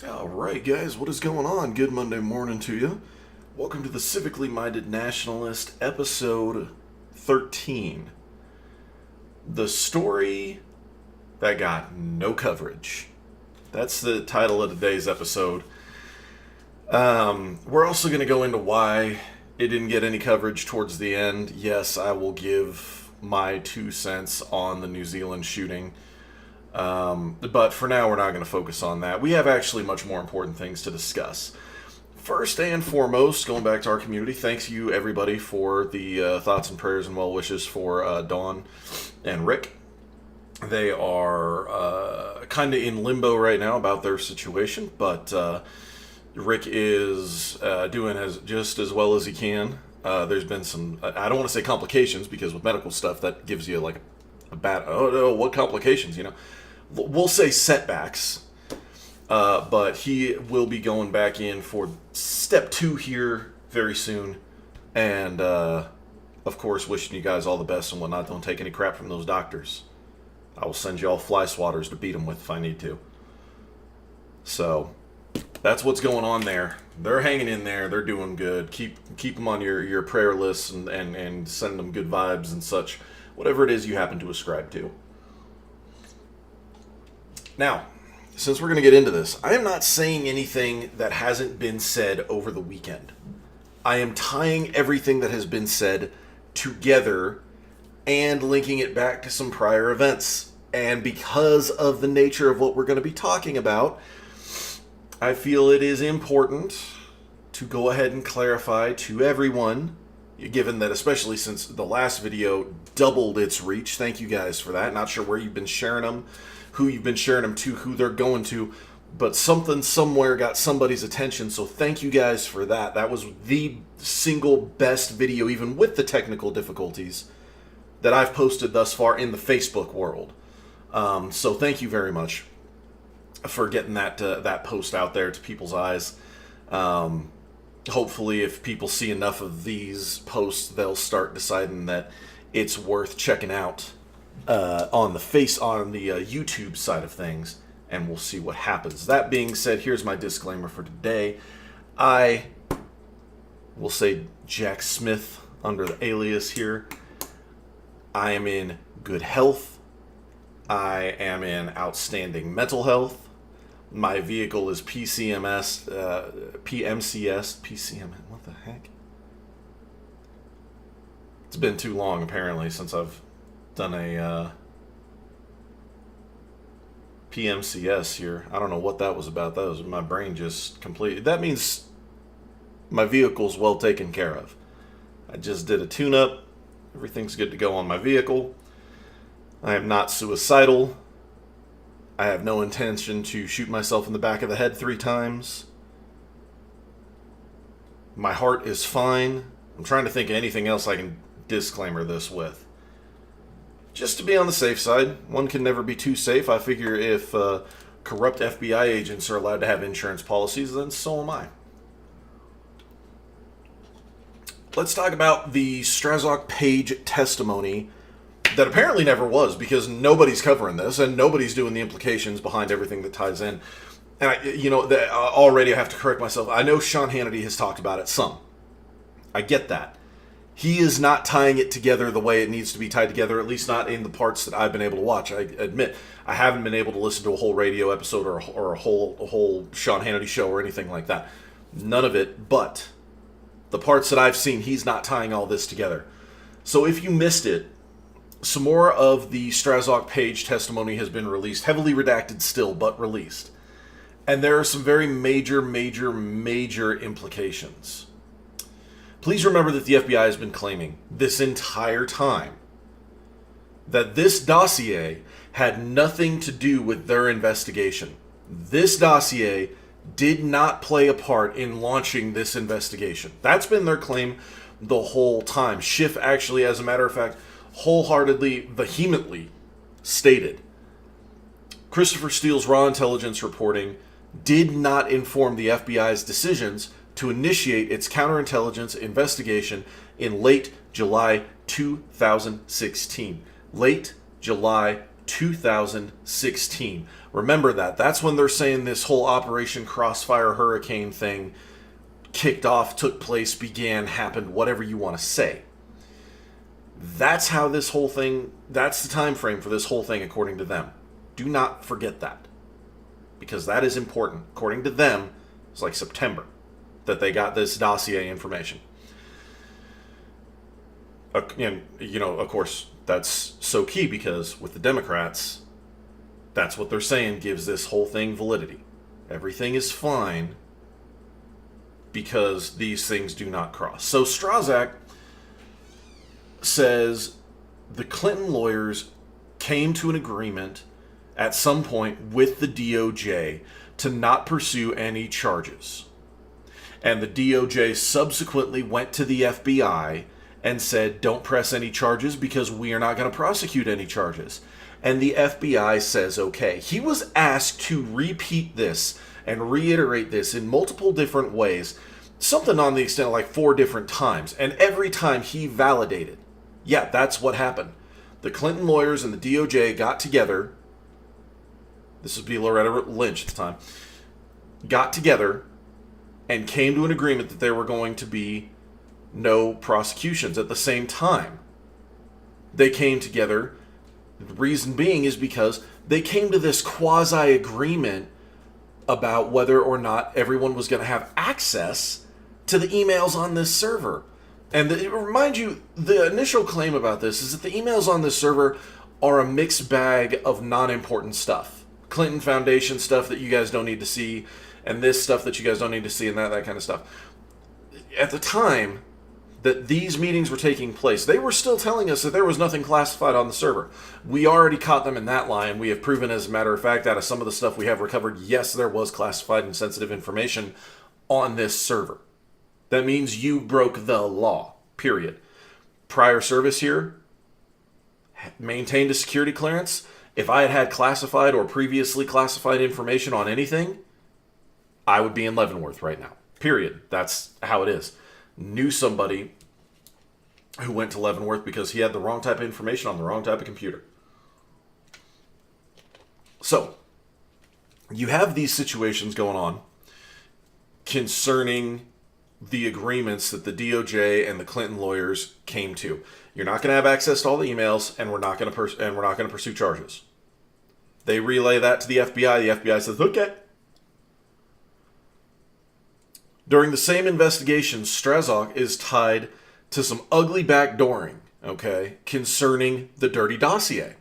All right, guys, what is going on? Good Monday morning to you. Welcome to the Civically Minded Nationalist, episode 13. The story that got no coverage. That's the title of today's episode. We're also going to go into why it didn't get any coverage towards the end. Yes, I will give my 2 cents on the New Zealand shooting. But for now, we're not going to focus on that. We have actually much more important things to discuss. First and foremost, going back to our community, thanks you everybody for the thoughts and prayers and well wishes for Dawn and Rick. They are kind of in limbo right now about their situation, but Rick is doing just as well as he can. There's been some, I don't want to say complications, because with medical stuff that gives you like a bad, oh no, what complications, We'll say setbacks, but he will be going back in for step 2 here very soon. And, of course, wishing you guys all the best and whatnot. Don't take any crap from those doctors. I will send you all fly swatters to beat them with if I need to. So, that's what's going on there. They're hanging in there. They're doing good. Keep them on your prayer lists and send them good vibes and such. Whatever it is you happen to ascribe to. Now, since we're going to get into this, I am not saying anything that hasn't been said over the weekend. I am tying everything that has been said together and linking it back to some prior events. And because of the nature of what we're going to be talking about, I feel it is important to go ahead and clarify to everyone, given that especially since the last video doubled its reach. Thank you guys for that. Not sure where you've been sharing them, who you've been sharing them to, who they're going to, but something somewhere got somebody's attention, so thank you guys for that. That was the single best video, even with the technical difficulties, that I've posted thus far in the Facebook world. So thank you very much for getting that post out there to people's eyes. Hopefully, if people see enough of these posts, they'll start deciding that it's worth checking out on the YouTube side of things, and we'll see what happens. That being said, here's my disclaimer for today. I will say Jack Smith under the alias here. I am in good health. I am in outstanding mental health. My vehicle is PMCS, what the heck? It's been too long, apparently, since I've done a PMCS here. I don't know what that was about. That was my brain just completely. That means my vehicle's well taken care of. I just did a tune-up. Everything's good to go on my vehicle. I am not suicidal. I have no intention to shoot myself in the back of the head 3 times. My heart is fine. I'm trying to think of anything else I can disclaimer this with. Just to be on the safe side. One can never be too safe. I figure if corrupt FBI agents are allowed to have insurance policies, then so am I. Let's talk about the Strzok page testimony that apparently never was, because nobody's covering this and nobody's doing the implications behind everything that ties in. And already I have to correct myself. I know Sean Hannity has talked about it some. I get that. He is not tying it together the way it needs to be tied together, at least not in the parts that I've been able to watch. I admit I haven't been able to listen to a whole radio episode or a whole Sean Hannity show or anything like that. None of it, but the parts that I've seen, he's not tying all this together. So if you missed it, some more of the Strzok page testimony has been released, heavily redacted still, but released. And there are some very major implications. Please remember that the FBI has been claiming this entire time that this dossier had nothing to do with their investigation. This dossier did not play a part in launching this investigation. That's been their claim the whole time. Schiff actually, as a matter of fact, wholeheartedly, vehemently stated Christopher Steele's raw intelligence reporting did not inform the FBI's decisions to initiate its counterintelligence investigation in late July 2016. Late July 2016. Remember that. That's when they're saying this whole Operation Crossfire Hurricane thing kicked off, took place, began, happened, whatever you want to say. That's how this whole thing, that's the time frame for this whole thing according to them. Do not forget that. Because that is important. According to them, it's like September that they got this dossier information. And, of course, that's so key because with the Democrats, that's what they're saying gives this whole thing validity. Everything is fine because these things do not cross. So Strzok says the Clinton lawyers came to an agreement at some point with the DOJ to not pursue any charges. And the DOJ subsequently went to the FBI and said, don't press any charges because we are not going to prosecute any charges. And the FBI says, okay. He was asked to repeat this and reiterate this in multiple different ways, something on the extent of like 4 different times. And every time he validated, yeah, that's what happened. The Clinton lawyers and the DOJ got together. This would be Loretta Lynch at the time. Got together and came to an agreement that there were going to be no prosecutions. At the same time, they came together. The reason being is because they came to this quasi-agreement about whether or not everyone was going to have access to the emails on this server. And remind you, the initial claim about this is that the emails on this server are a mixed bag of non-important stuff. Clinton Foundation stuff that you guys don't need to see, and this stuff that you guys don't need to see, and that kind of stuff. At the time that these meetings were taking place, they were still telling us that there was nothing classified on the server. We already caught them in that lie, and we have proven, as a matter of fact, out of some of the stuff we have recovered, yes, there was classified and sensitive information on this server. That means you broke the law, period. Prior service here, maintained a security clearance. If I had had classified or previously classified information on anything, I would be in Leavenworth right now, period. That's how it is. Knew somebody who went to Leavenworth because he had the wrong type of information on the wrong type of computer. So, you have these situations going on concerning the agreements that the DOJ and the Clinton lawyers came to. You're not going to have access to all the emails, and we're not going to pursue charges. They relay that to the FBI. The FBI says, okay. During the same investigation, Strzok is tied to some ugly backdooring, okay, concerning the dirty dossier.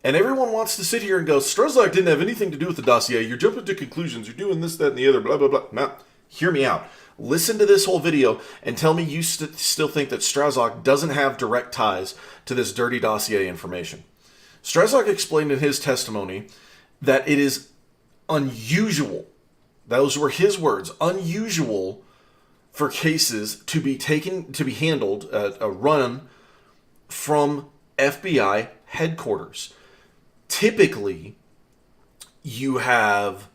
And everyone wants to sit here and go, Strzok didn't have anything to do with the dossier. You're jumping to conclusions. You're doing this, that, and the other, blah, blah, blah. Now, hear me out. Listen to this whole video and tell me you still think that Strzok doesn't have direct ties to this dirty dossier information. Strzok explained in his testimony that it is unusual, those were his words, unusual for cases to be handled, run from FBI headquarters. Typically, you have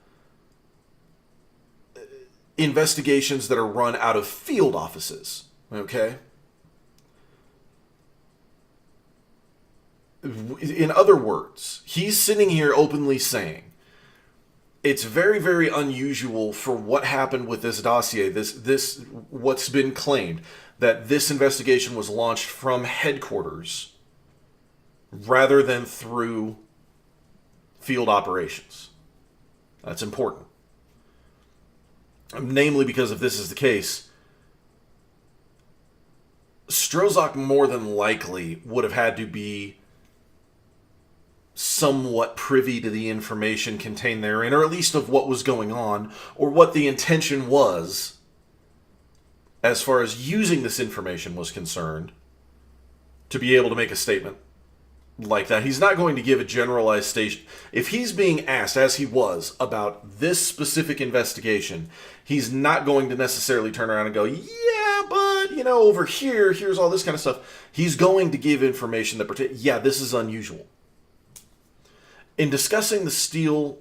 investigations that are run out of field offices, okay? In other words, he's sitting here openly saying, it's very, very unusual for what happened with this dossier, this what's been claimed, that this investigation was launched from headquarters rather than through field operations. That's important. Namely, because if this is the case, Strzok more than likely would have had to be somewhat privy to the information contained therein, or at least of what was going on, or what the intention was as far as using this information was concerned, to be able to make a statement like that. He's not going to give a generalized station. If he's being asked, as he was, about this specific investigation, he's not going to necessarily turn around and go, yeah, but, over here, here's all this kind of stuff. He's going to give information that, yeah, this is unusual. In discussing the Steele,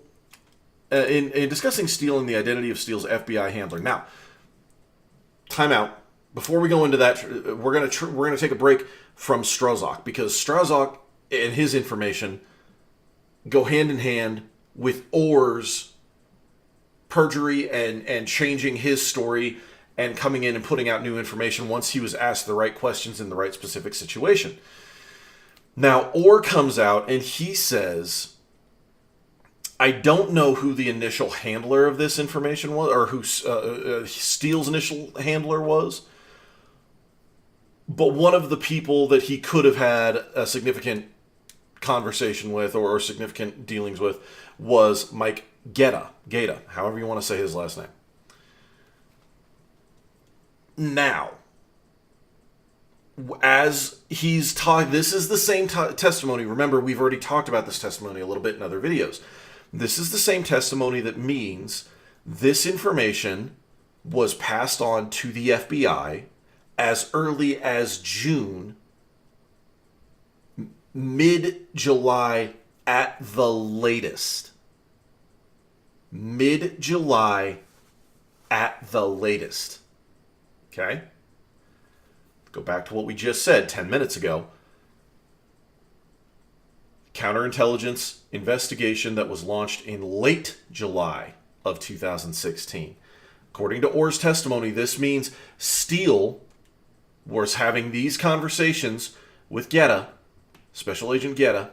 in discussing Steele and the identity of Steele's FBI handler. Now, time out. Before we go into that, we're gonna take a break from Strzok, because Strzok and his information go hand in hand with Orr's perjury and changing his story and coming in and putting out new information once he was asked the right questions in the right specific situation. Now, Orr comes out and he says, I don't know who the initial handler of this information was, or who Steele's initial handler was, but one of the people that he could have had a significant conversation with or significant dealings with was Mike Geta, however you want to say his last name. Now, as he's talking, this is the same testimony. Remember, we've already talked about this testimony a little bit in other videos. This is the same testimony that means this information was passed on to the FBI as early as June, mid-July at the latest. Mid-July at the latest. Okay? Go back to what we just said 10 minutes ago. Counterintelligence investigation that was launched in late July of 2016. According to Orr's testimony, this means Steele was having these conversations with Geta, Special Agent Geta,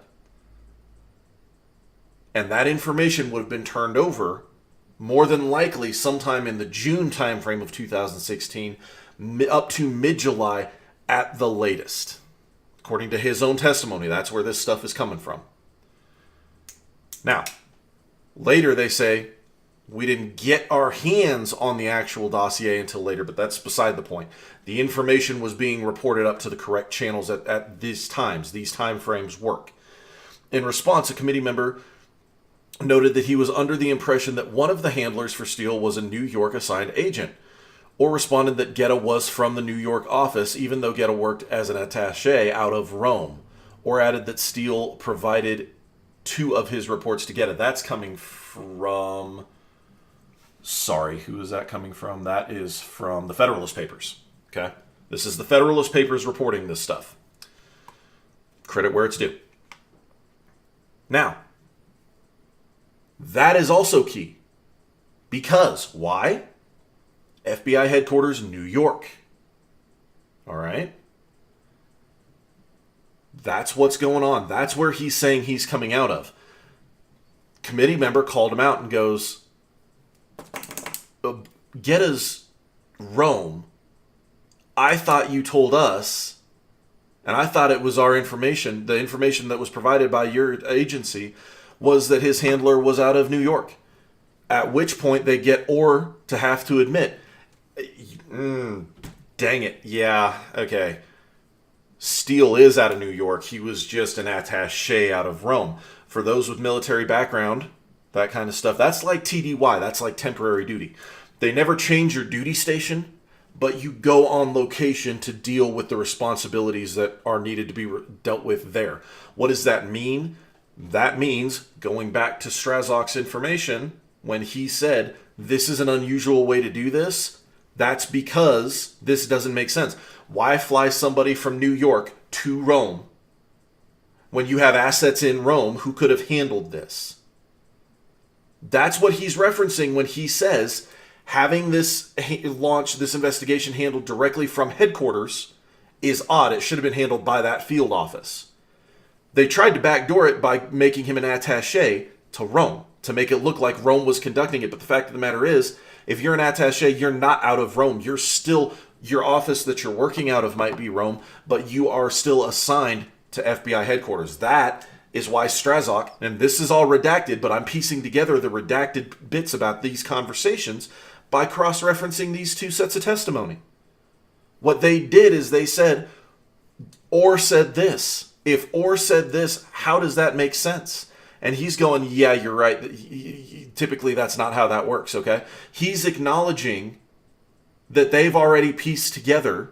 and that information would have been turned over more than likely sometime in the June timeframe of 2016, up to mid-July at the latest. According to his own testimony, that's where this stuff is coming from. Now, later they say, we didn't get our hands on the actual dossier until later, but that's beside the point. The information was being reported up to the correct channels at these times. These time frames work. In response, a committee member noted that he was under the impression that one of the handlers for Steele was a New York assigned agent, or responded that Geta was from the New York office, even though Geta worked as an attaché out of Rome, or added that Steele provided 2 of his reports to Geta. That's coming from... Sorry, who is that coming from? That is from the Federalist Papers. Okay? This is the Federalist Papers reporting this stuff. Credit where it's due. Now, that is also key. Because, why? FBI headquarters, New York. All right? That's what's going on. That's where he's saying he's coming out of. Committee member called him out and goes, Geta's Rome. I thought you told us, and I thought it was our information, the information that was provided by your agency, was that his handler was out of New York. At which point they get Orr to have to admit, dang it, yeah, okay. Steele is out of New York. He was just an attaché out of Rome. For those with military background, that kind of stuff, that's like TDY. That's like temporary duty. They never change your duty station, but you go on location to deal with the responsibilities that are needed to be dealt with there. What does that mean? That means, going back to Strzok's information, when he said, this is an unusual way to do this, that's because this doesn't make sense. Why fly somebody from New York to Rome when you have assets in Rome who could have handled this? That's what he's referencing when he says having this this investigation handled directly from headquarters is odd. It should have been handled by that field office. They tried to backdoor it by making him an attaché to Rome to make it look like Rome was conducting it. But the fact of the matter is, if you're an attaché, you're not out of Rome. You're still, your office that you're working out of might be Rome, but you are still assigned to FBI headquarters. That is why Strzok, and this is all redacted, but I'm piecing together the redacted bits about these conversations by cross-referencing these 2 sets of testimony. What they did is they said, Orr said this. If Orr said this, how does that make sense? And he's going, yeah, you're right. Typically, that's not how that works, okay? He's acknowledging that they've already pieced together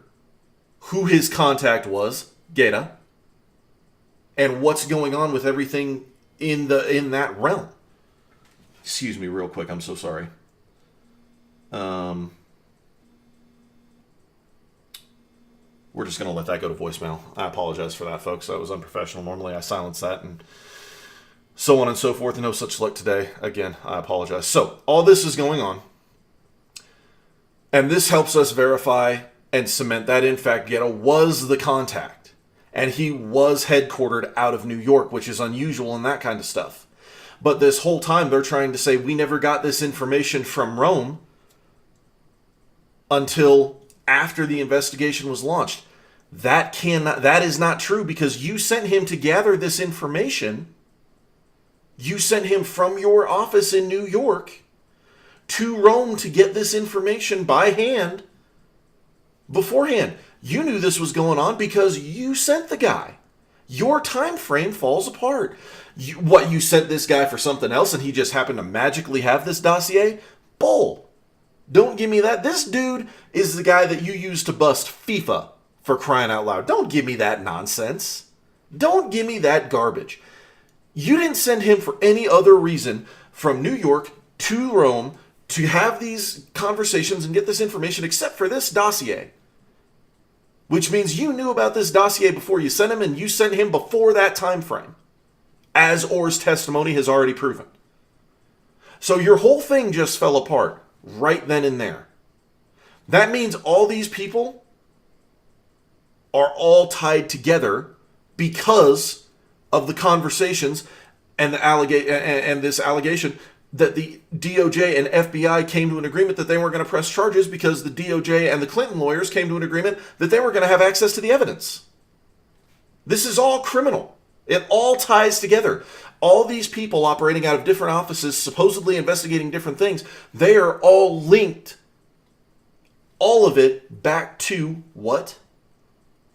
who his contact was, Geta, and what's going on with everything in that realm. Excuse me real quick. I'm so sorry. We're just going to let that go to voicemail. I apologize for that, folks. That was unprofessional. Normally, I silence that and So on and so forth, and no such luck today. Again, I apologize. So all this is going on, and this helps us verify and cement that, in fact, Guetta was the contact. And he was headquartered out of New York, which is unusual and that kind of stuff. But this whole time, they're trying to say, we never got this information from Rome until after the investigation was launched. That is not true, because you sent him to gather this information. You sent him from your office in New York to Rome to get this information by hand beforehand. You knew this was going on because you sent the guy. Your time frame falls apart. You sent this guy for something else and he just happened to magically have this dossier? Bull. Don't give me that. This dude is the guy that you used to bust FIFA, for crying out loud. Don't give me that nonsense. Don't give me that garbage. You didn't send him for any other reason from New York to Rome to have these conversations and get this information except for this dossier. Which means you knew about this dossier before you sent him, and you sent him before that time frame, as Orr's testimony has already proven. So your whole thing just fell apart right then and there. That means all these people are all tied together because of the conversations and this allegation that the DOJ and FBI came to an agreement that they weren't going to press charges because the DOJ and the Clinton lawyers came to an agreement that they were going to have access to the evidence. This is all criminal. It all ties together. All these people operating out of different offices, supposedly investigating different things, they are all linked. All of it back to what?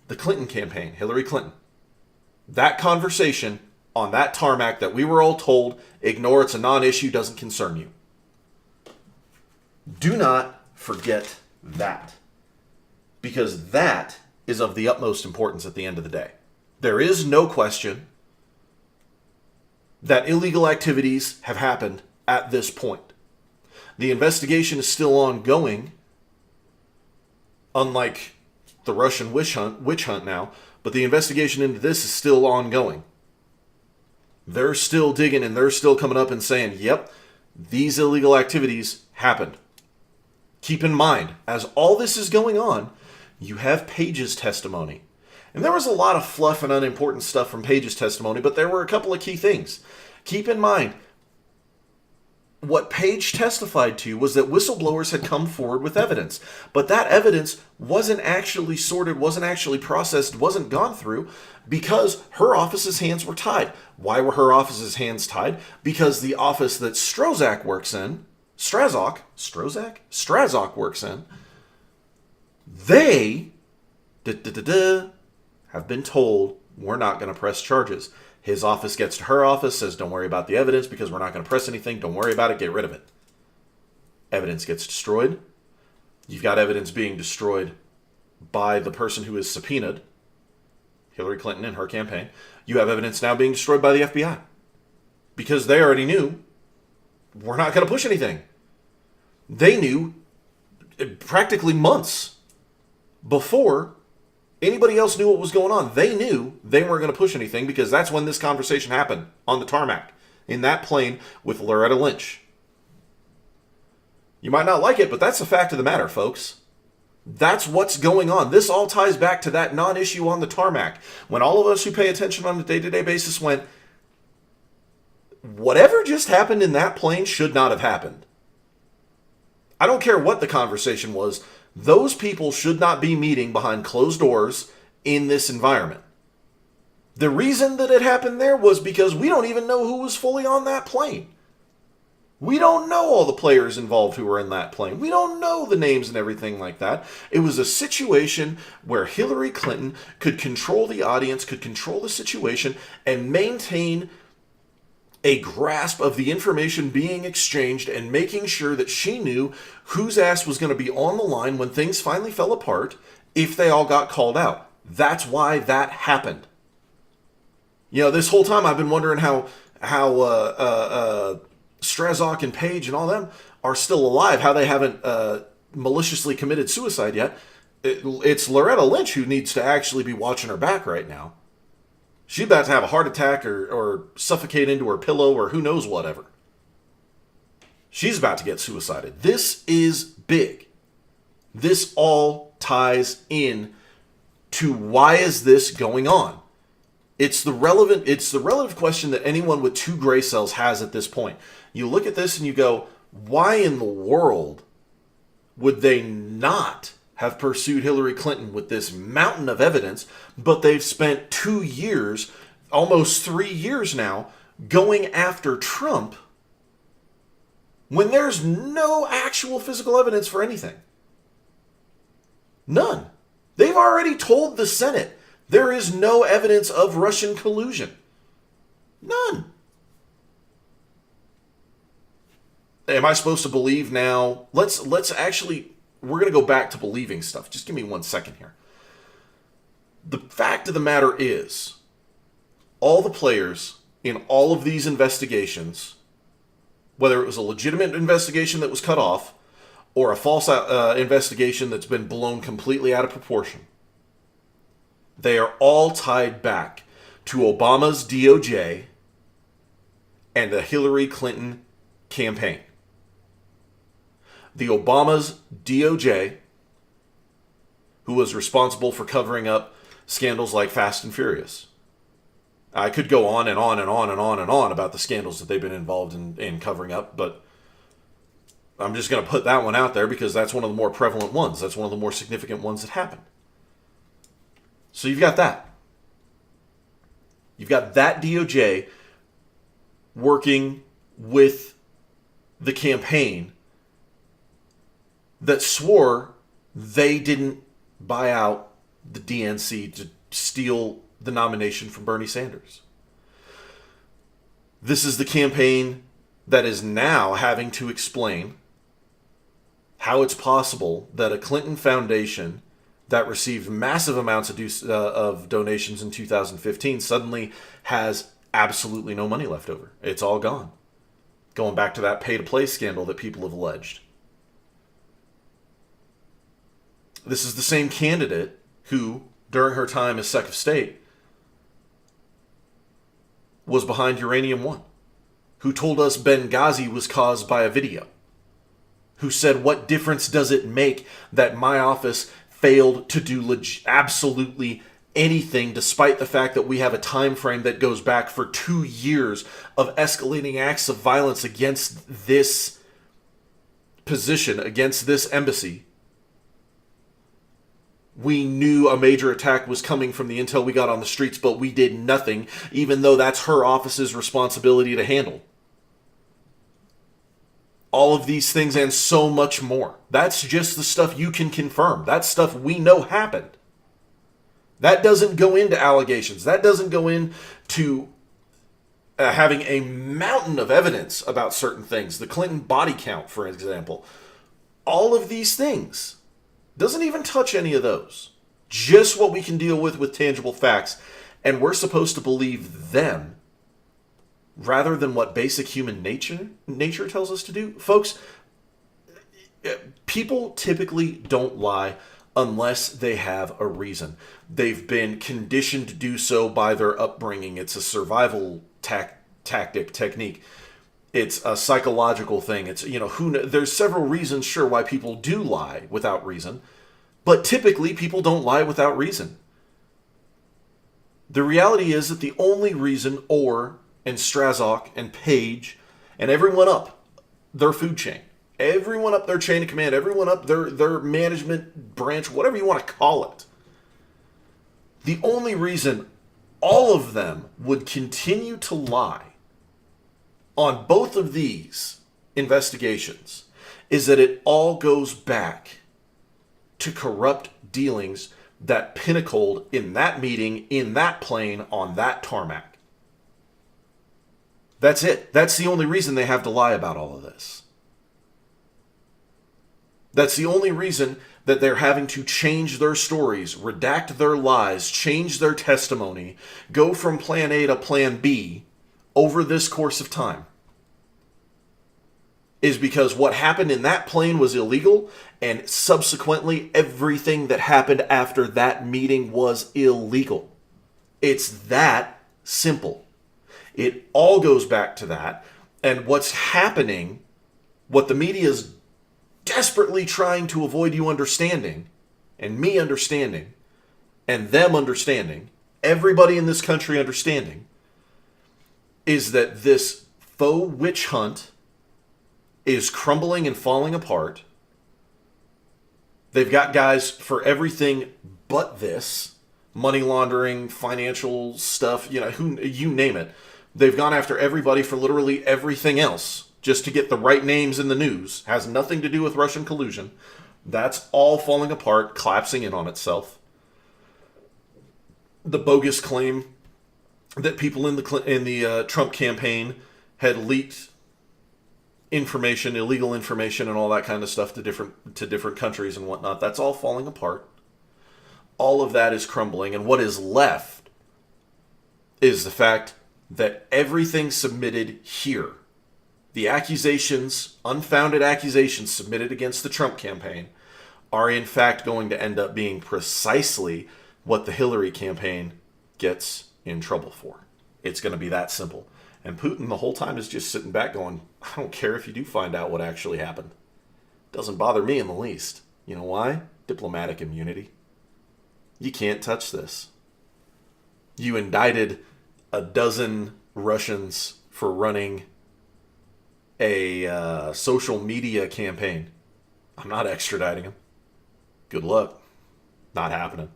The Clinton campaign, Hillary Clinton. That conversation on that tarmac that we were all told, ignore, it's a non-issue, doesn't concern you. Do not forget that. Because that is of the utmost importance at the end of the day. There is no question that illegal activities have happened at this point. The investigation is still ongoing, unlike the Russian witch hunt now, but the investigation into this is still ongoing. They're still digging and they're still coming up and saying, yep, these illegal activities happened. Keep in mind, as all this is going on, you have Page's testimony. And there was a lot of fluff and unimportant stuff from Page's testimony, but there were a couple of key things. Keep in mind, what Page testified to was that whistleblowers had come forward with evidence. But that evidence wasn't actually sorted, wasn't actually processed, wasn't gone through because her office's hands were tied. Why were her office's hands tied? Because the office that Strzok works in, Strzok works in, they have been told, we're not going to press charges. His office gets to her office, says, don't worry about the evidence because we're not going to press anything. Don't worry about it. Get rid of it. Evidence gets destroyed. You've got evidence being destroyed by the person who is subpoenaed, Hillary Clinton and her campaign. You have evidence now being destroyed by the FBI because they already knew we're not going to push anything. They knew practically months before anybody else knew what was going on. They knew they weren't going to push anything because that's when this conversation happened on the tarmac in that plane with Loretta Lynch. You might not like it, but that's the fact of the matter, folks. That's what's going on. This all ties back to that non-issue on the tarmac. When all of us who pay attention on a day-to-day basis went, whatever just happened in that plane should not have happened. I don't care what the conversation was. Those people should not be meeting behind closed doors in this environment. The reason that it happened there was because we don't even know who was fully on that plane. We don't know all the players involved who were in that plane. We don't know the names and everything like that. It was a situation where Hillary Clinton could control the audience, could control the situation, and maintain a grasp of the information being exchanged and making sure that she knew whose ass was going to be on the line when things finally fell apart if they all got called out. That's why that happened. You know, this whole time I've been wondering how Strzok and Page and all them are still alive, how they haven't maliciously committed suicide yet. It's Loretta Lynch who needs to actually be watching her back right now. She's about to have a heart attack or suffocate into her pillow or who knows whatever. She's about to get suicided. This is big. This all ties in to why is this going on? It's the relative question that anyone with 2 gray cells has at this point. You look at this and you go, why in the world would they not have pursued Hillary Clinton with this mountain of evidence, but they've spent 2 years, almost 3 years now, going after Trump when there's no actual physical evidence for anything? None. They've already told the Senate there is no evidence of Russian collusion. None. Am I supposed to believe now? Let's actually, we're going to go back to believing stuff. Just give me 1 second here. The fact of the matter is, all the players in all of these investigations, whether it was a legitimate investigation that was cut off or a false investigation that's been blown completely out of proportion, they are all tied back to Obama's DOJ and the Hillary Clinton campaign. The Obama's DOJ, who was responsible for covering up scandals like Fast and Furious. I could go on and on and on and on and on about the scandals that they've been involved in covering up, but I'm just going to put that one out there because that's one of the more prevalent ones. That's one of the more significant ones that happened. So you've got that. You've got that DOJ working with the campaign that swore they didn't buy out the DNC to steal the nomination from Bernie Sanders. This is the campaign that is now having to explain how it's possible that a Clinton foundation that received massive amounts of donations in 2015 suddenly has absolutely no money left over. It's all gone. Going back to that pay-to-play scandal that people have alleged. This is the same candidate who, during her time as Sec of State, was behind Uranium One, who told us Benghazi was caused by a video, who said, what difference does it make that my office failed to do absolutely anything, despite the fact that we have a time frame that goes back for 2 years of escalating acts of violence against this position, against this embassy. We knew a major attack was coming from the intel we got on the streets, but we did nothing, even though that's her office's responsibility to handle. All of these things and so much more. That's just the stuff you can confirm. That's stuff we know happened. That doesn't go into allegations. That doesn't go into having a mountain of evidence about certain things. The Clinton body count, for example. All of these things. Doesn't even touch any of those. Just what we can deal with tangible facts. And we're supposed to believe them rather than what basic human nature tells us to do. Folks, people typically don't lie unless they have a reason. They've been conditioned to do so by their upbringing. It's a survival technique. It's a psychological thing. It's, there's several reasons, sure, why people do lie without reason, but typically people don't lie without reason. The reality is that the only reason Orr and Strzok and Page and everyone up their food chain, everyone up their chain of command, everyone up their management branch, whatever you want to call it, the only reason all of them would continue to lie on both of these investigations is that it all goes back to corrupt dealings that pinnacled in that meeting, in that plane, on that tarmac. That's it. That's the only reason they have to lie about all of this. That's the only reason that they're having to change their stories, redact their lies, change their testimony, go from plan A to plan B over this course of time. Is because what happened in that plane was illegal, and subsequently everything that happened after that meeting was illegal. It's that simple. It all goes back to that. And what's happening, what the media is desperately trying to avoid you understanding, and me understanding, and them understanding, everybody in this country understanding, is that this faux witch hunt is crumbling and falling apart. They've got guys for everything but this. Money laundering, financial stuff, you name it. They've gone after everybody for literally everything else just to get the right names in the news. Has nothing to do with Russian collusion. That's all falling apart, collapsing in on itself. The bogus claim that people in the Trump campaign had leaked information, illegal information, and all that kind of stuff to different countries and whatnot. That's all falling apart. All of that is crumbling, and what is left is the fact that everything submitted here, the accusations, unfounded accusations submitted against the Trump campaign, are in fact going to end up being precisely what the Hillary campaign gets in trouble for. It's going to be that simple. And Putin the whole time is just sitting back going, I don't care if you do find out what actually happened. Doesn't bother me in the least. You know why? Diplomatic immunity. You can't touch this. You indicted a dozen Russians for running a social media campaign. I'm not extraditing them. Good luck. Not happening.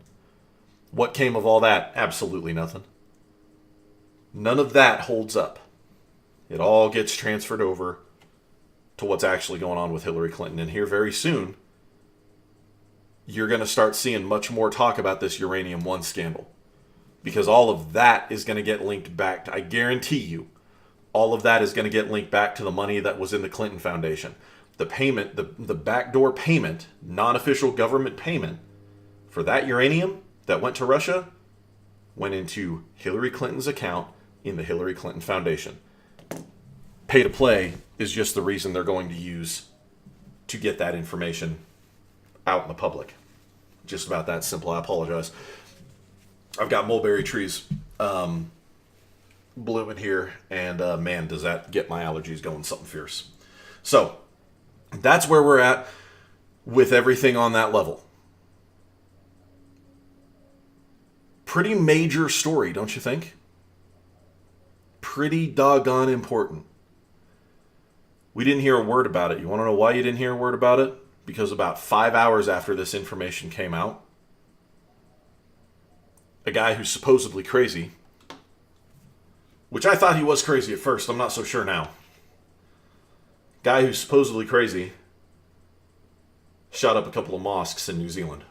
What came of all that? Absolutely nothing. None of that holds up. It all gets transferred over to what's actually going on with Hillary Clinton. And here very soon, you're going to start seeing much more talk about this Uranium One scandal. Because all of that is going to get linked back to, I guarantee you, all of that is going to get linked back to the money that was in the Clinton Foundation. The payment, the backdoor payment, non-official government payment for that uranium that went to Russia went into Hillary Clinton's account in the Hillary Clinton Foundation. Pay to play is just the reason they're going to use to get that information out in the public. Just about that simple. I apologize. I've got mulberry trees blooming here, and man, does that get my allergies going something fierce. So, that's where we're at with everything on that level. Pretty major story, don't you think? Pretty doggone important. We didn't hear a word about it. You want to know why you didn't hear a word about it? Because about 5 hours after this information came out, a guy who's supposedly crazy, which I thought he was crazy at first, I'm not so sure now. Guy who's supposedly crazy shot up a couple of mosques in New Zealand.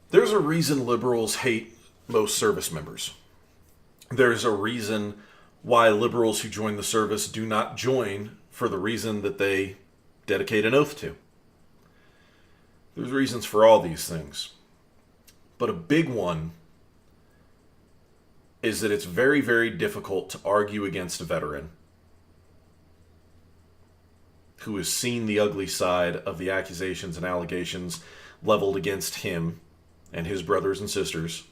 There's a reason liberals hate most service members. There's a reason why liberals who join the service do not join for the reason that they dedicate an oath to. There's reasons for all these things. But a big one is that it's very, very difficult to argue against a veteran who has seen the ugly side of the accusations and allegations leveled against him and his brothers and sisters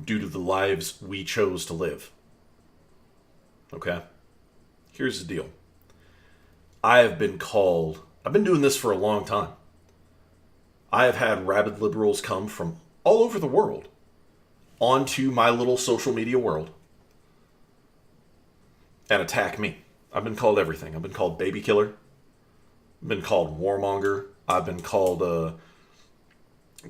due to the lives we chose to live. Okay? Here's the deal. I've been doing this for a long time. I have had rabid liberals come from all over the world onto my little social media world and attack me. I've been called everything. I've been called baby killer. I've been called warmonger. I've been called a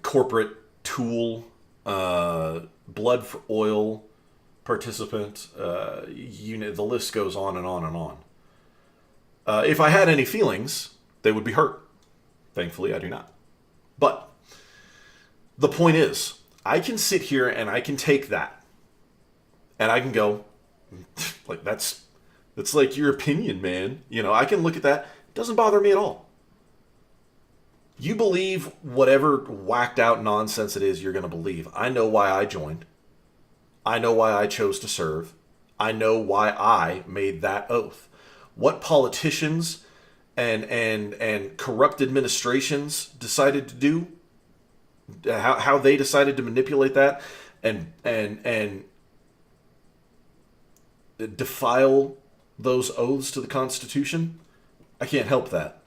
corporate tool, blood for oil participant. The list goes on and on and on. If I had any feelings, they would be hurt. Thankfully, I do not. But the point is, I can sit here and I can take that and I can go, like, that's like your opinion, man. I can look at that. It doesn't bother me at all. You believe whatever whacked out nonsense it is you're going to believe. I know why I joined. I know why I chose to serve. I know why I made that oath. What politicians and corrupt administrations decided to do, how they decided to manipulate that and defile those oaths to the Constitution, I can't help that.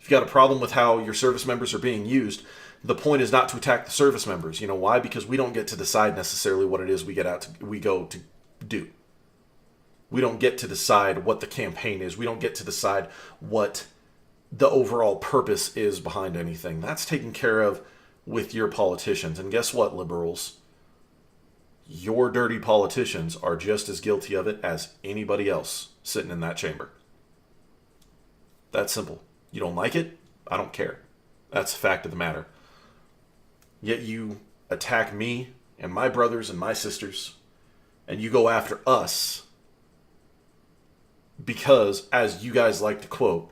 If you've got a problem with how your service members are being used, the point is not to attack the service members. You know why? Because we don't get to decide necessarily what it is we go to do. We don't get to decide what the campaign is. We don't get to decide what the overall purpose is behind anything. That's taken care of with your politicians. And guess what, liberals? Your dirty politicians are just as guilty of it as anybody else sitting in that chamber. That's simple. You don't like it? I don't care. That's the fact of the matter. Yet you attack me and my brothers and my sisters, and you go after us because, as you guys like to quote,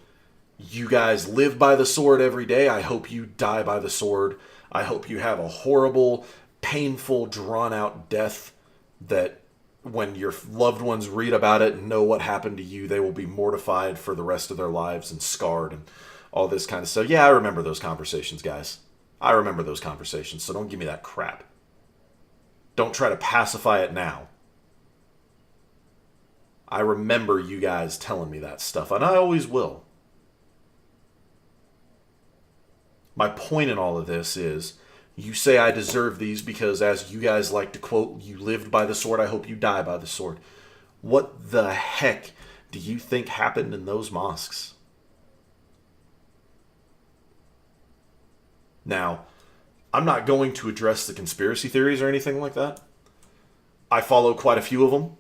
you guys live by the sword every day. I hope you die by the sword. I hope you have a horrible, painful, drawn-out death that when your loved ones read about it and know what happened to you, they will be mortified for the rest of their lives and scarred and all this kind of stuff. Yeah, I remember those conversations, guys. I remember those conversations, so don't give me that crap. Don't try to pacify it now. I remember you guys telling me that stuff, and I always will. My point in all of this is, you say I deserve these because, as you guys like to quote, you lived by the sword, I hope you die by the sword. What the heck do you think happened in those mosques? Now, I'm not going to address the conspiracy theories or anything like that. I follow quite a few of them.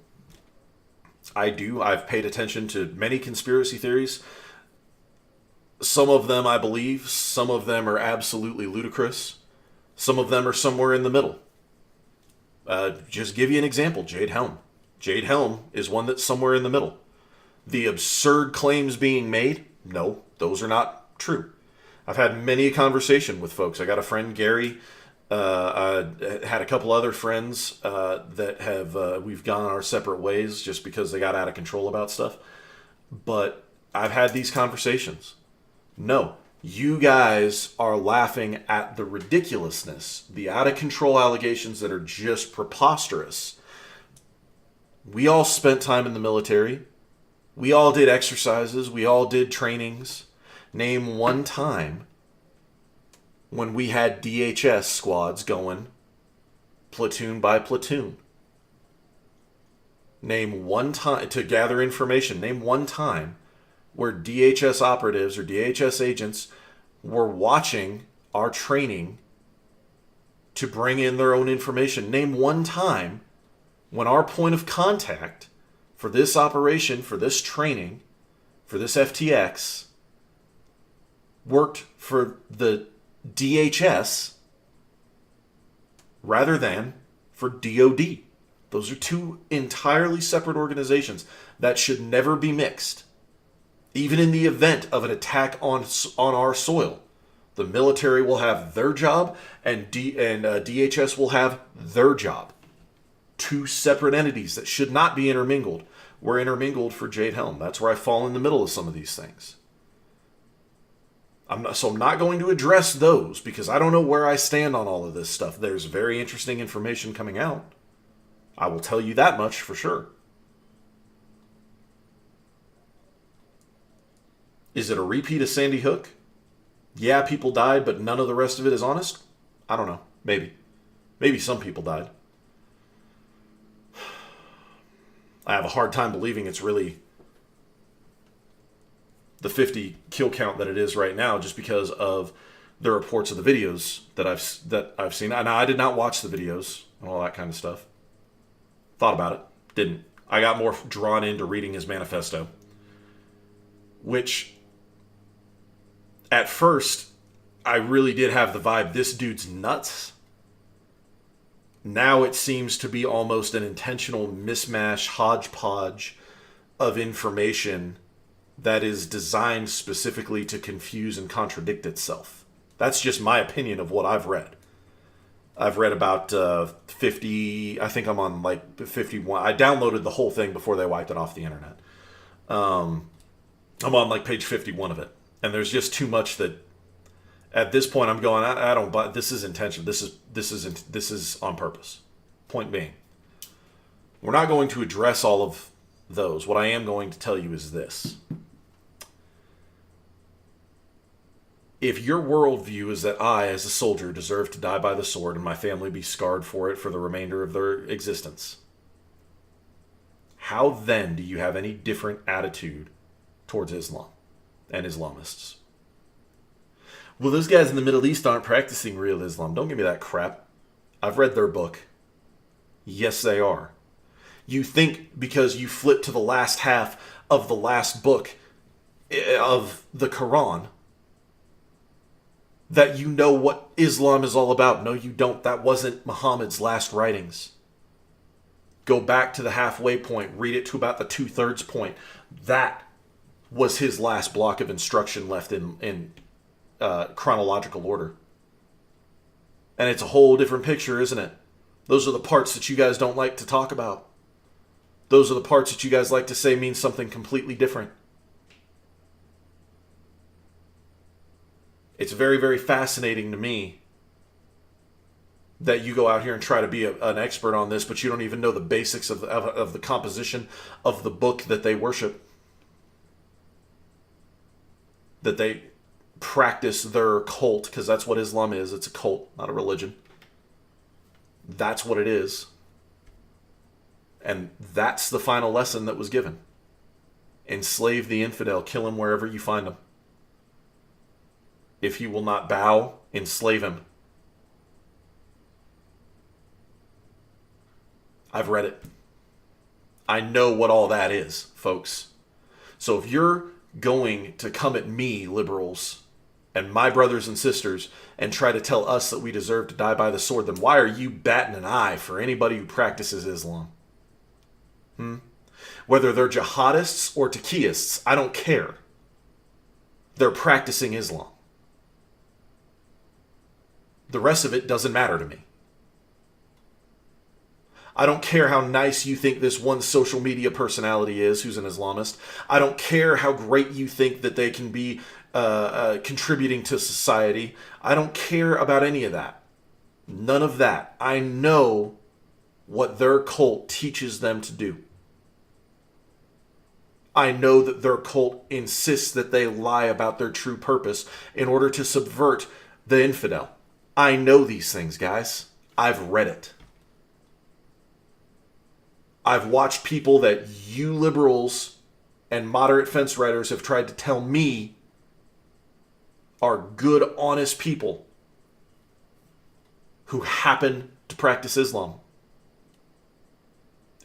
I do. I've paid attention to many conspiracy theories. Some of them I believe. Some of them are absolutely ludicrous. Some of them are somewhere in the middle. Just give you an example, Jade Helm. Jade Helm is one that's somewhere in the middle. The absurd claims being made, no, those are not true. I've had many a conversation with folks. I got a friend, Gary. I had a couple other friends that have we've gone our separate ways just because they got out of control about stuff. But I've had these conversations. No, you guys are laughing at the ridiculousness, the out of control allegations that are just preposterous. We all spent time in the military. We all did exercises. We all did trainings. Name one time when we had DHS squads going platoon by platoon. Name one time to gather information. Name one time where DHS operatives or DHS agents were watching our training to bring in their own information. Name one time when our point of contact for this operation, for this training, for this FTX, worked for the DHS rather than for DOD. Those are two entirely separate organizations that should never be mixed. Even in the event of an attack on our soil, the military will have their job and DHS will have their job. Two separate entities that should not be intermingled were intermingled for Jade Helm. That's where I fall in the middle of some of these things. I'm not going to address those because I don't know where I stand on all of this stuff. There's very interesting information coming out. I will tell you that much for sure. Is it a repeat of Sandy Hook? Yeah, people died, but none of the rest of it is honest? I don't know. Maybe. Maybe some people died. I have a hard time believing it's really the 50 kill count that it is right now, just because of the reports of the videos that I've seen. And I did not watch the videos and all that kind of stuff. Thought about it, didn't. I got more drawn into reading his manifesto, which at first I really did have the vibe, this dude's nuts. Now it seems to be almost an intentional mismatch, hodgepodge of information that is designed specifically to confuse and contradict itself. That's just my opinion of what I've read. I've read about 50, I think I'm on like 51. I downloaded the whole thing before they wiped it off the internet. I'm on like page 51 of it. And there's just too much that at this point I'm going, I don't buy this is intention. This is on purpose. Point being, we're not going to address all of those. What I am going to tell you is this. If your worldview is that I, as a soldier, deserve to die by the sword and my family be scarred for it for the remainder of their existence, how then do you have any different attitude towards Islam and Islamists? Well, those guys in the Middle East aren't practicing real Islam. Don't give me that crap. I've read their book. Yes, they are. You think because you flip to the last half of the last book of the Quran that you know what Islam is all about. No, you don't. That wasn't Muhammad's last writings. Go back to the halfway point. Read it to about the 2/3 point. That was his last block of instruction left in chronological order. And it's a whole different picture, isn't it? Those are the parts that you guys don't like to talk about. Those are the parts that you guys like to say mean something completely different. It's very, very fascinating to me that you go out here and try to be an expert on this, but you don't even know the basics of the composition of the book that they worship. That they practice their cult, because that's what Islam is. It's a cult, not a religion. That's what it is. And that's the final lesson that was given. Enslave the infidel. Kill him wherever you find him. If he will not bow, enslave him. I've read it. I know what all that is, folks. So if you're going to come at me, liberals, and my brothers and sisters, and try to tell us that we deserve to die by the sword, then why are you batting an eye for anybody who practices Islam? Whether they're jihadists or taqiyists, I don't care. They're practicing Islam. The rest of it doesn't matter to me. I don't care how nice you think this one social media personality is who's an Islamist. I don't care how great you think that they can be contributing to society. I don't care about any of that. None of that. I know what their cult teaches them to do. I know that their cult insists that they lie about their true purpose in order to subvert the infidel. I know these things, guys. I've read it. I've watched people that you liberals and moderate fence riders have tried to tell me are good, honest people who happen to practice Islam.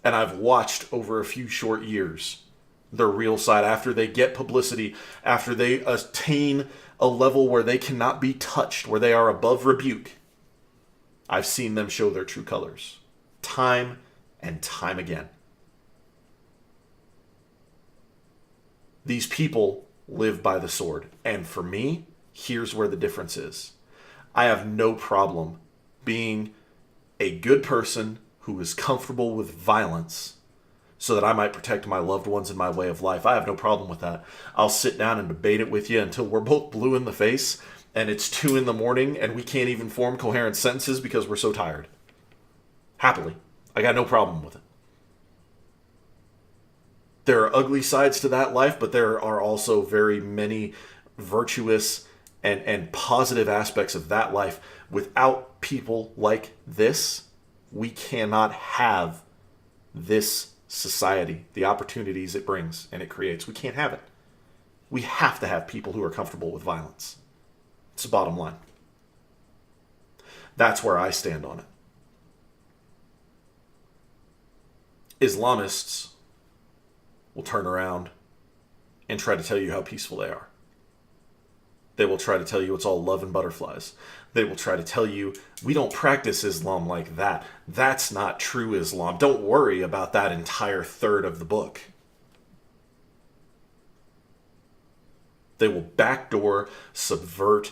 And I've watched over a few short years their real side after they get publicity, after they attain a level where they cannot be touched, where they are above rebuke. I've seen them show their true colors time and time again. These people live by the sword. And for me, here's where the difference is. I have no problem being a good person who is comfortable with violence so that I might protect my loved ones and my way of life. I have no problem with that. I'll sit down and debate it with you until we're both blue in the face and it's 2 a.m. and we can't even form coherent sentences because we're so tired. Happily. I got no problem with it. There are ugly sides to that life, but there are also very many virtuous and positive aspects of that life. Without people like this, we cannot have this society, the opportunities it brings and it creates. We can't have it. We have to have people who are comfortable with violence. It's the bottom line. That's where I stand on it. Islamists will turn around and try to tell you how peaceful they are. They will try to tell you it's all love and butterflies. They will try to tell you, we don't practice Islam like that. That's not true Islam. Don't worry about that entire third of the book. They will backdoor, subvert,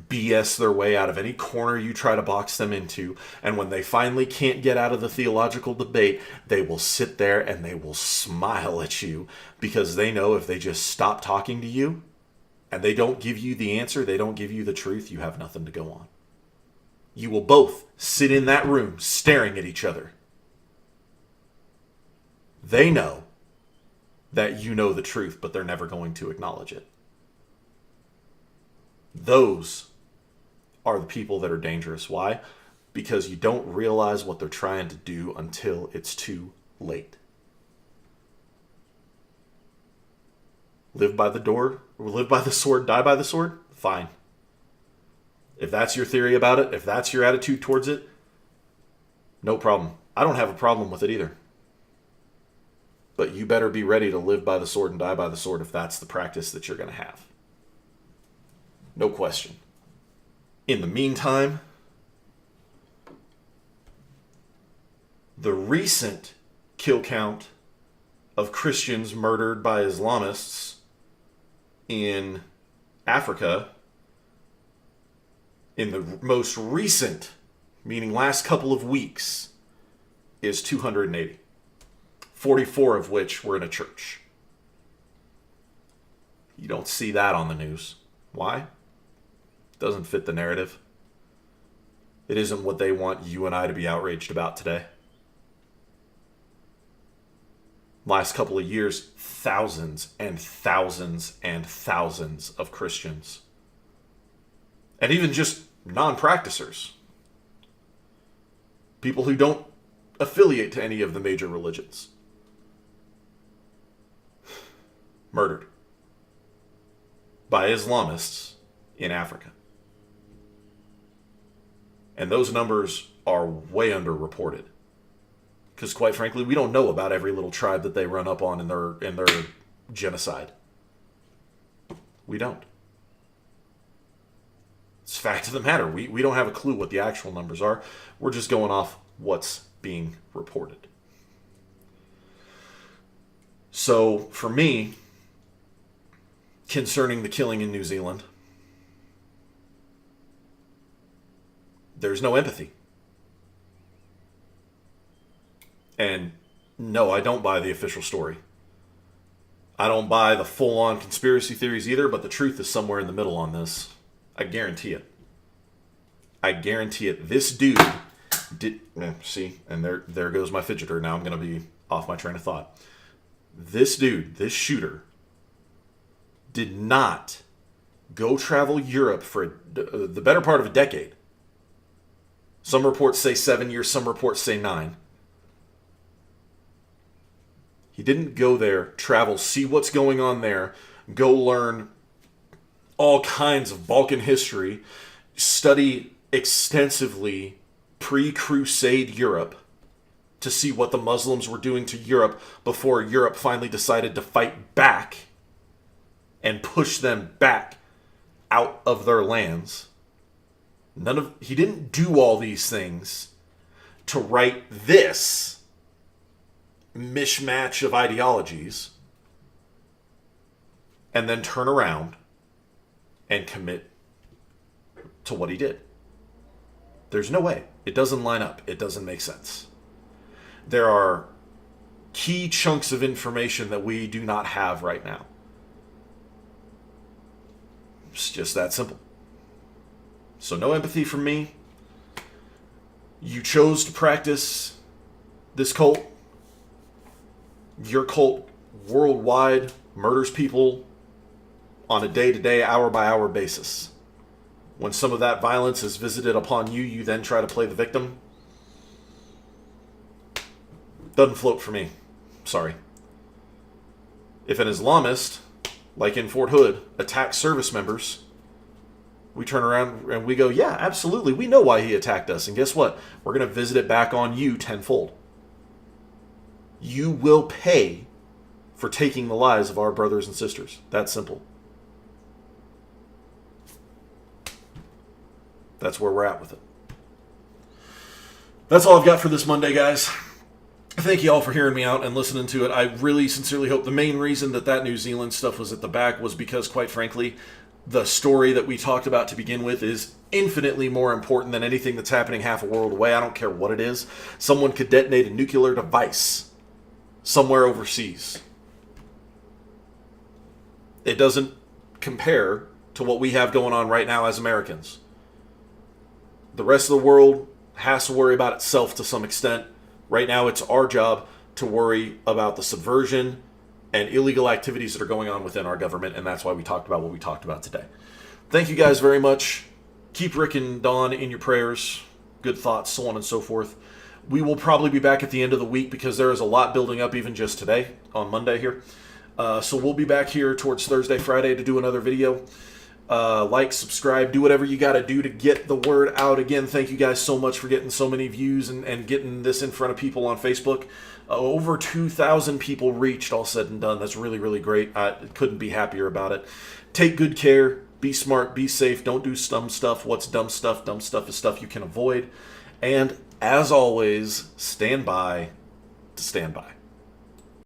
BS their way out of any corner you try to box them into. And when they finally can't get out of the theological debate, they will sit there and they will smile at you, because they know if they just stop talking to you and they don't give you the answer, they don't give you the truth, you have nothing to go on. You will both sit in that room staring at each other. They know that you know the truth, but they're never going to acknowledge it. Those are the people that are dangerous. Why? Because you don't realize what they're trying to do until it's too late. Live by the door, or live by the sword, die by the sword? Fine. If that's your theory about it, if that's your attitude towards it, no problem. I don't have a problem with it either. But you better be ready to live by the sword and die by the sword if that's the practice that you're going to have. No question. In the meantime, the recent kill count of Christians murdered by Islamists in Africa, in the most recent, meaning last couple of weeks, is 280. 44 of which were in a church. You don't see that on the news. Why? It doesn't fit the narrative. It isn't what they want you and I to be outraged about today. Last couple of years, thousands and thousands and thousands of Christians. And even just non-practicers. People who don't affiliate to any of the major religions. Murdered by Islamists in Africa. And those numbers are way underreported. Because quite frankly, we don't know about every little tribe that they run up on in their genocide. We don't. It's a fact of the matter. We don't have a clue what the actual numbers are. We're just going off what's being reported. So, for me, concerning the killing in New Zealand, there's no empathy. And no, I don't buy the official story. I don't buy the full-on conspiracy theories either, but the truth is somewhere in the middle on this. I guarantee it. I guarantee it. This dude did... See, and there goes my fidgeter. Now I'm going to be off my train of thought. This dude, this shooter, did not go travel Europe for the better part of a decade. Some reports say 7 years, some reports say 9. He didn't go there, travel, see what's going on there, go learn all kinds of Balkan history, study extensively pre-Crusade Europe to see what the Muslims were doing to Europe before Europe finally decided to fight back and push them back out of their lands. He didn't do all these things to write this mishmash of ideologies and then turn around and commit to what he did. There's no way. It doesn't line up. It doesn't make sense. There are key chunks of information that we do not have right now. It's just that simple. So no empathy from me. You chose to practice this cult. Your cult worldwide murders people on a day-to-day, hour-by-hour basis. When some of that violence is visited upon you, you then try to play the victim. Doesn't float for me. Sorry. If an Islamist, like in Fort Hood, attacks service members, we turn around and we go, yeah, absolutely, we know why he attacked us. And guess what? We're going to visit it back on you tenfold. You will pay for taking the lives of our brothers and sisters. That's simple. That's where we're at with it. That's all I've got for this Monday, guys. Thank you all for hearing me out and listening to it. I really sincerely hope the main reason that New Zealand stuff was at the back was because, quite frankly, the story that we talked about to begin with is infinitely more important than anything that's happening half a world away. I don't care what it is. Someone could detonate a nuclear device somewhere overseas. It doesn't compare to what we have going on right now as Americans. The rest of the world has to worry about itself to some extent. Right now, it's our job to worry about the subversion and illegal activities that are going on within our government, and that's why we talked about what we talked about today. Thank you guys very much. Keep Rick and Dawn in your prayers, good thoughts, so on and so forth. We will probably be back at the end of the week because there is a lot building up even just today on Monday here. So we'll be back here towards Thursday, Friday to do another video. Like, subscribe, do whatever you got to do to get the word out. Again, thank you guys so much for getting so many views and getting this in front of people on Facebook. Over 2,000 people reached, all said and done. That's really, really great. I couldn't be happier about it. Take good care. Be smart. Be safe. Don't do dumb stuff. What's dumb stuff? Dumb stuff is stuff you can avoid. And as always, stand by to stand by.